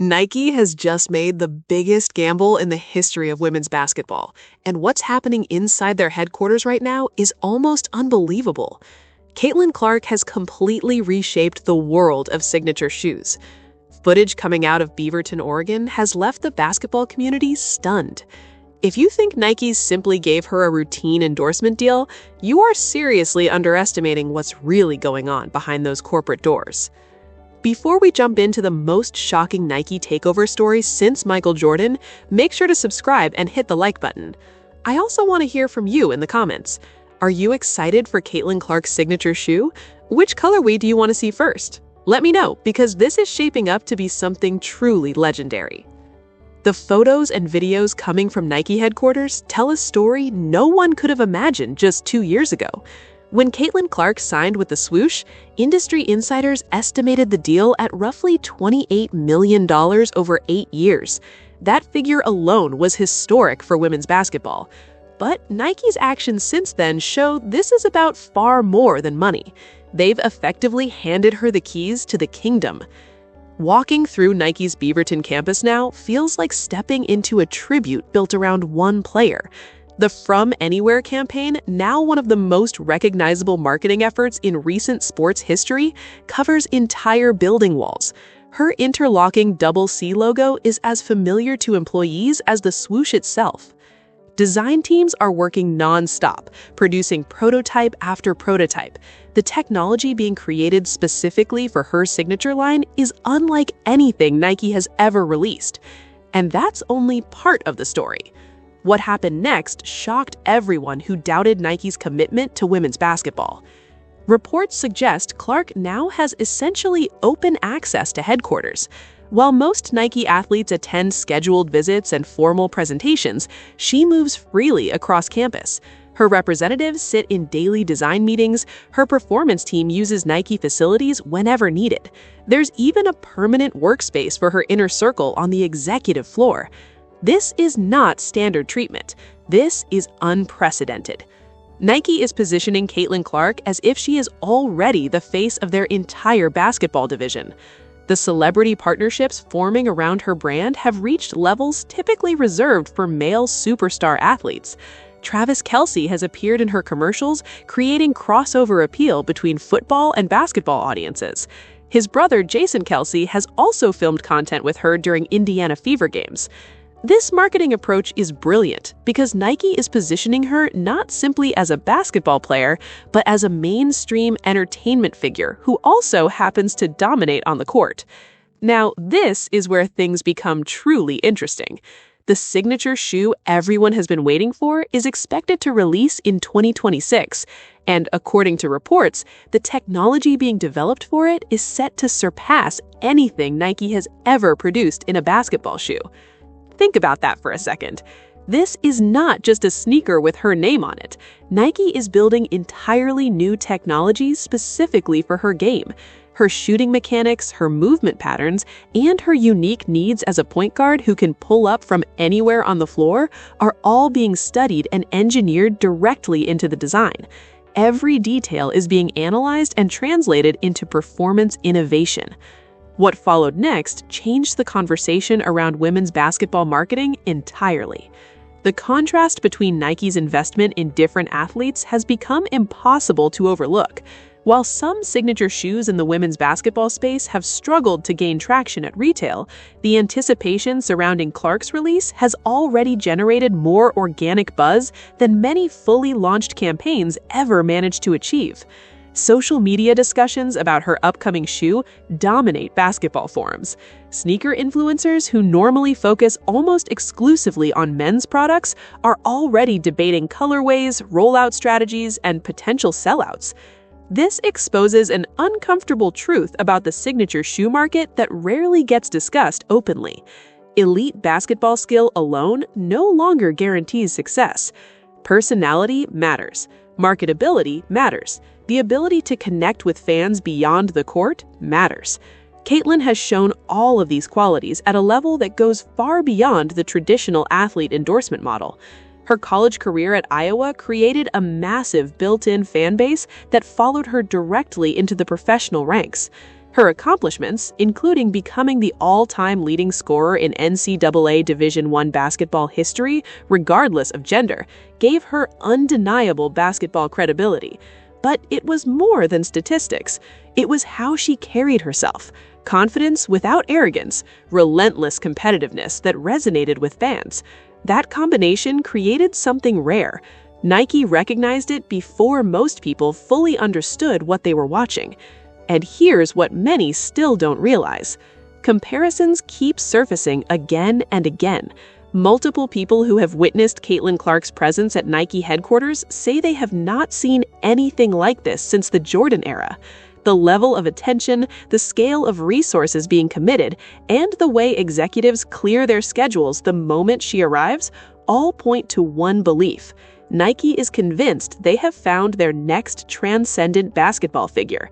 Nike has just made the biggest gamble in the history of women's basketball, and what's happening inside their headquarters right now is almost unbelievable. Caitlin Clark has completely reshaped the world of signature shoes. Footage coming out of Beaverton, Oregon has left the basketball community stunned. If you think Nike simply gave her a routine endorsement deal, you are seriously underestimating what's really going on behind those corporate doors. Before we jump into the most shocking Nike takeover story since Michael Jordan, make sure to subscribe and hit the like button. I also want to hear from you in the comments. Are you excited for Caitlin Clark's signature shoe? Which colorway do you want to see first? Let me know, because this is shaping up to be something truly legendary. The photos and videos coming from Nike headquarters tell a story no one could have imagined just 2 years ago. When Caitlin Clark signed with the swoosh, industry insiders estimated the deal at roughly $28 million over 8 years. That figure alone was historic for women's basketball. But Nike's actions since then show this is about far more than money. They've effectively handed her the keys to the kingdom. Walking through Nike's Beaverton campus now feels like stepping into a tribute built around one player. The From Anywhere campaign, now one of the most recognizable marketing efforts in recent sports history, covers entire building walls. Her interlocking double C logo is as familiar to employees as the swoosh itself. Design teams are working non-stop, producing prototype after prototype. The technology being created specifically for her signature line is unlike anything Nike has ever released. And that's only part of the story. What happened next shocked everyone who doubted Nike's commitment to women's basketball. Reports suggest Clark now has essentially open access to headquarters. While most Nike athletes attend scheduled visits and formal presentations, she moves freely across campus. Her representatives sit in daily design meetings. Her performance team uses Nike facilities whenever needed. There's even a permanent workspace for her inner circle on the executive floor. This is not standard treatment. This is unprecedented. Nike is positioning Caitlin Clark as if she is already the face of their entire basketball division. The celebrity partnerships forming around her brand have reached levels typically reserved for male superstar athletes. Travis Kelce has appeared in her commercials, creating crossover appeal between football and basketball audiences. His brother, Jason Kelce, has also filmed content with her during Indiana Fever games. This marketing approach is brilliant because Nike is positioning her not simply as a basketball player, but as a mainstream entertainment figure who also happens to dominate on the court. Now, this is where things become truly interesting. The signature shoe everyone has been waiting for is expected to release in 2026, and according to reports, the technology being developed for it is set to surpass anything Nike has ever produced in a basketball shoe. Think about that for a second. This is not just a sneaker with her name on it. Nike is building entirely new technologies specifically for her game. Her shooting mechanics, her movement patterns, and her unique needs as a point guard who can pull up from anywhere on the floor are all being studied and engineered directly into the design. Every detail is being analyzed and translated into performance innovation. What followed next changed the conversation around women's basketball marketing entirely. The contrast between Nike's investment in different athletes has become impossible to overlook. While some signature shoes in the women's basketball space have struggled to gain traction at retail, the anticipation surrounding Clark's release has already generated more organic buzz than many fully launched campaigns ever managed to achieve. Social media discussions about her upcoming shoe dominate basketball forums. Sneaker influencers who normally focus almost exclusively on men's products are already debating colorways, rollout strategies, and potential sellouts. This exposes an uncomfortable truth about the signature shoe market that rarely gets discussed openly. Elite basketball skill alone no longer guarantees success. Personality matters. Marketability matters. The ability to connect with fans beyond the court matters. Caitlin has shown all of these qualities at a level that goes far beyond the traditional athlete endorsement model. Her college career at Iowa created a massive built-in fan base that followed her directly into the professional ranks. Her accomplishments, including becoming the all-time leading scorer in NCAA Division I basketball history, regardless of gender, gave her undeniable basketball credibility. But it was more than statistics. It was how she carried herself. Confidence without arrogance, relentless competitiveness that resonated with fans. That combination created something rare. Nike recognized it before most people fully understood what they were watching. And here's what many still don't realize. Comparisons keep surfacing again and again. Multiple people who have witnessed Caitlin Clark's presence at Nike headquarters say they have not seen anything like this since the Jordan era. The level of attention, the scale of resources being committed, and the way executives clear their schedules the moment she arrives all point to one belief. Nike is convinced they have found their next transcendent basketball figure.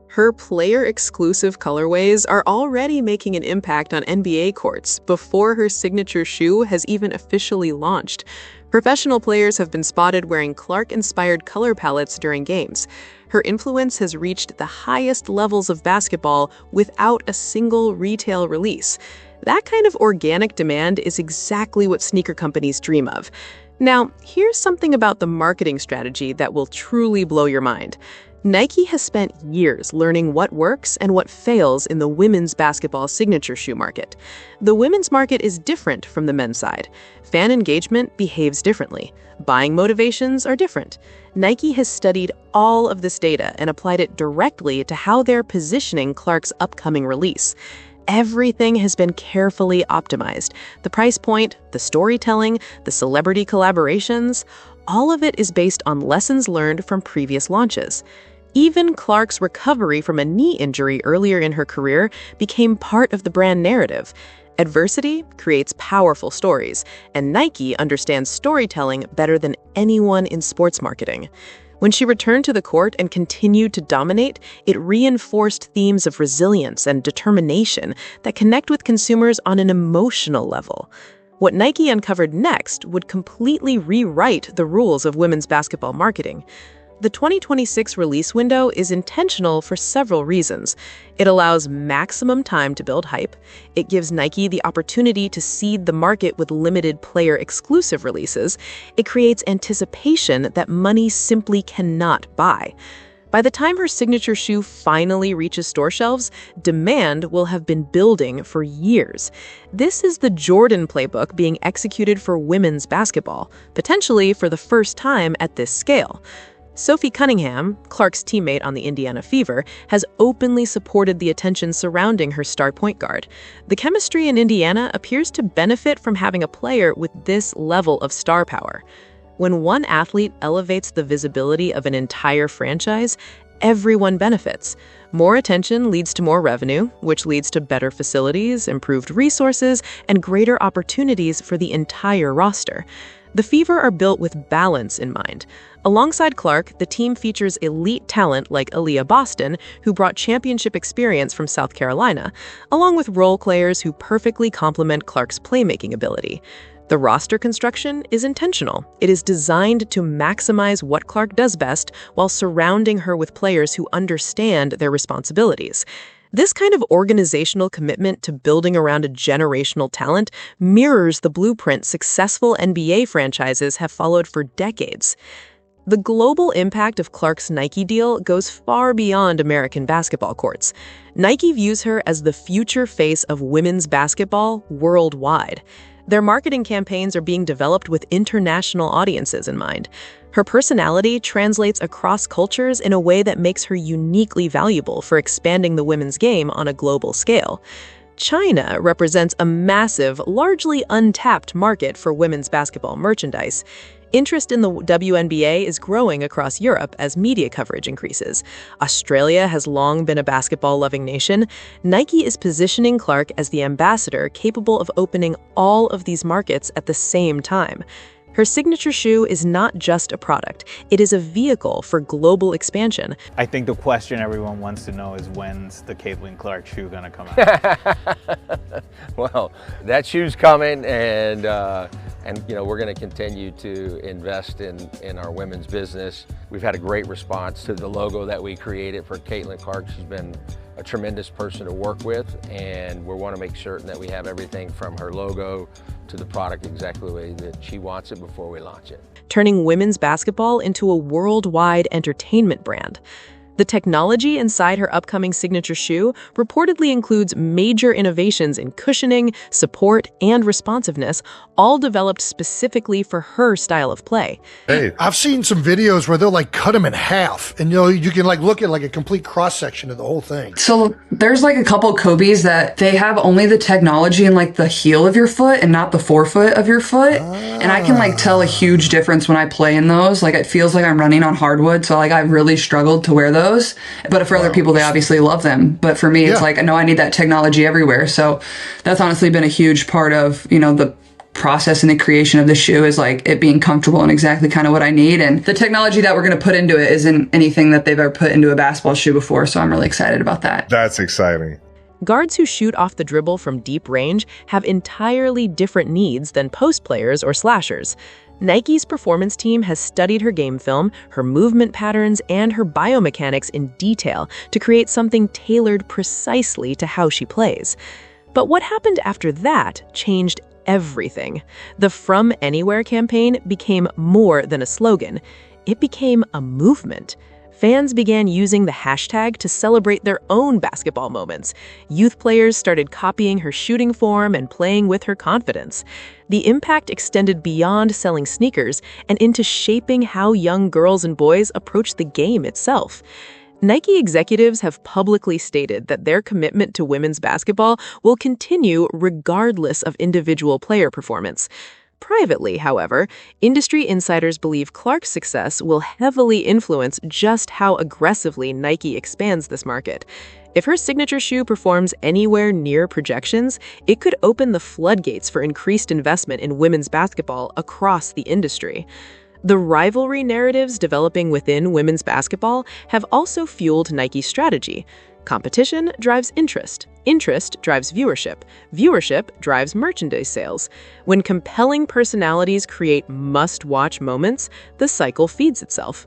Her player-exclusive colorways are already making an impact on NBA courts before her signature shoe has even officially launched. Professional players have been spotted wearing Clark-inspired color palettes during games. Her influence has reached the highest levels of basketball without a single retail release. That kind of organic demand is exactly what sneaker companies dream of. Now, here's something about the marketing strategy that will truly blow your mind. Nike has spent years learning what works and what fails in the women's basketball signature shoe market. The women's market is different from the men's side. Fan engagement behaves differently. Buying motivations are different. Nike has studied all of this data and applied it directly to how they're positioning Clark's upcoming release. Everything has been carefully optimized. The price point, the storytelling, the celebrity collaborations, all of it is based on lessons learned from previous launches. Even Clark's recovery from a knee injury earlier in her career became part of the brand narrative. Adversity creates powerful stories, and Nike understands storytelling better than anyone in sports marketing. When she returned to the court and continued to dominate, it reinforced themes of resilience and determination that connect with consumers on an emotional level. What Nike uncovered next would completely rewrite the rules of women's basketball marketing. The 2026 release window is intentional for several reasons. It allows maximum time to build hype. It gives Nike the opportunity to seed the market with limited player-exclusive releases. It creates anticipation that money simply cannot buy. By the time her signature shoe finally reaches store shelves, demand will have been building for years. This is the Jordan playbook being executed for women's basketball, potentially for the first time at this scale. Sophie Cunningham, Clark's teammate on the Indiana Fever, has openly supported the attention surrounding her star point guard. The chemistry in Indiana appears to benefit from having a player with this level of star power. When one athlete elevates the visibility of an entire franchise, everyone benefits. More attention leads to more revenue, which leads to better facilities, improved resources, and greater opportunities for the entire roster. The Fever are built with balance in mind. Alongside Clark, the team features elite talent like Aaliyah Boston, who brought championship experience from South Carolina, along with role players who perfectly complement Clark's playmaking ability. The roster construction is intentional. It is designed to maximize what Clark does best while surrounding her with players who understand their responsibilities. This kind of organizational commitment to building around a generational talent mirrors the blueprint successful NBA franchises have followed for decades. The global impact of Clark's Nike deal goes far beyond American basketball courts. Nike views her as the future face of women's basketball worldwide. Their marketing campaigns are being developed with international audiences in mind. Her personality translates across cultures in a way that makes her uniquely valuable for expanding the women's game on a global scale. China represents a massive, largely untapped market for women's basketball merchandise. Interest in the WNBA is growing across Europe as media coverage increases. Australia has long been a basketball-loving nation. Nike is positioning Clark as the ambassador capable of opening all of these markets at the same time. Her signature shoe is not just a product, it is a vehicle for global expansion. I think the question everyone wants to know is, when's the Caitlin Clark shoe gonna come out? Well, that shoe's coming, and you know, we're gonna continue to invest in our women's business. We've had a great response to the logo that we created for Caitlin Clark. She's been a tremendous person to work with, and we want to make certain that we have everything from her logo to the product exactly the way that she wants it before we launch it. Turning women's basketball into a worldwide entertainment brand. The technology inside her upcoming signature shoe reportedly includes major innovations in cushioning, support, and responsiveness, all developed specifically for her style of play. Hey, I've seen some videos where they'll like cut them in half, and you can like look at like a complete cross section of the whole thing. So there's like a couple Kobe's that they have only the technology in like the heel of your foot and not the forefoot of your foot. And I can like tell a huge difference when I play in those. Like it feels like I'm running on hardwood. So like I really struggled to wear those. But for other people, they obviously love them. But for me, it's like, no, I need that technology everywhere. So that's honestly been a huge part of, you know, the process and the creation of the shoe is like it being comfortable and exactly kind of what I need. And the technology that we're going to put into it isn't anything that they've ever put into a basketball shoe before. So I'm really excited about that. That's exciting. Guards who shoot off the dribble from deep range have entirely different needs than post players or slashers. Nike's performance team has studied her game film, her movement patterns, and her biomechanics in detail to create something tailored precisely to how she plays. But what happened after that changed everything. The From Anywhere campaign became more than a slogan. It became a movement. Fans began using the hashtag to celebrate their own basketball moments. Youth players started copying her shooting form and playing with her confidence. The impact extended beyond selling sneakers and into shaping how young girls and boys approach the game itself. Nike executives have publicly stated that their commitment to women's basketball will continue regardless of individual player performance. Privately, however, industry insiders believe Clark's success will heavily influence just how aggressively Nike expands this market. If her signature shoe performs anywhere near projections, it could open the floodgates for increased investment in women's basketball across the industry. The rivalry narratives developing within women's basketball have also fueled Nike's strategy. Competition drives interest. Interest drives viewership. Viewership drives merchandise sales. When compelling personalities create must-watch moments, the cycle feeds itself.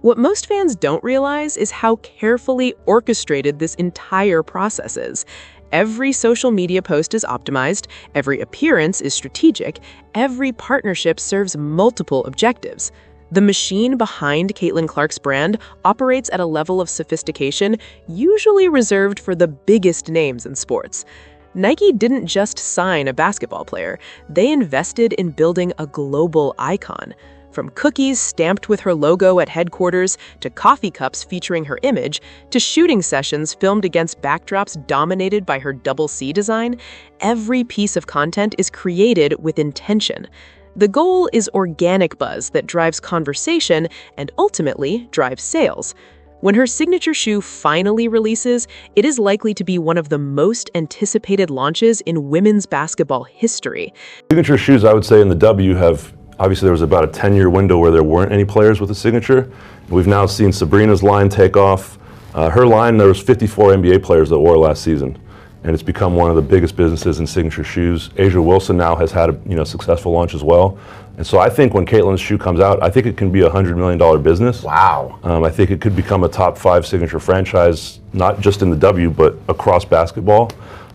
What most fans don't realize is how carefully orchestrated this entire process is. Every social media post is optimized, every appearance is strategic, every partnership serves multiple objectives. The machine behind Caitlin Clark's brand operates at a level of sophistication usually reserved for the biggest names in sports. Nike didn't just sign a basketball player, they invested in building a global icon. From cookies stamped with her logo at headquarters, to coffee cups featuring her image, to shooting sessions filmed against backdrops dominated by her double C design, every piece of content is created with intention. The goal is organic buzz that drives conversation and ultimately drives sales. When her signature shoe finally releases, it is likely to be one of the most anticipated launches in women's basketball history. Signature shoes, I would say, in the W have, obviously there was about a 10-year window where there weren't any players with a signature. We've now seen Sabrina's line take off. Her line, there was 54 NBA players that wore last season. And it's become one of the biggest businesses in signature shoes. Asia Wilson now has had a successful launch as well. And so I think when Caitlin's shoe comes out, I think it can be a $100 million business. Wow. I think it could become a top 5 signature franchise, not just in the W, but across basketball.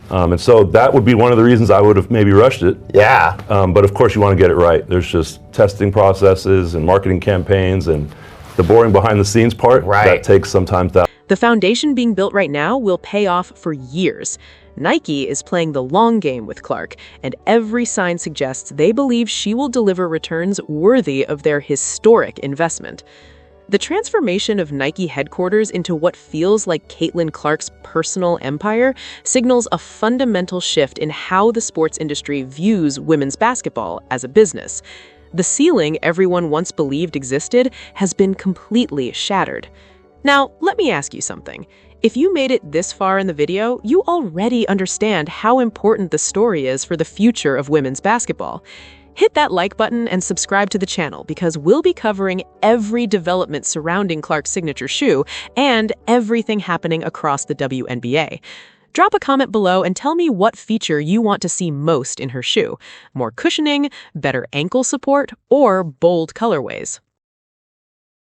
And so that would be one of the reasons I would have maybe rushed it. Yeah. But of course you want to get it right. There's just testing processes and marketing campaigns and the boring behind the scenes part. Right. That takes some time to. The foundation being built right now will pay off for years. Nike is playing the long game with Clark, and every sign suggests they believe she will deliver returns worthy of their historic investment. The transformation of Nike headquarters into what feels like Caitlin Clark's personal empire signals a fundamental shift in how the sports industry views women's basketball as a business. The ceiling everyone once believed existed has been completely shattered. Now, let me ask you something. If you made it this far in the video, you already understand how important the story is for the future of women's basketball. Hit that like button and subscribe to the channel because we'll be covering every development surrounding Clark's signature shoe and everything happening across the WNBA. Drop a comment below and tell me what feature you want to see most in her shoe. More cushioning, better ankle support, or bold colorways.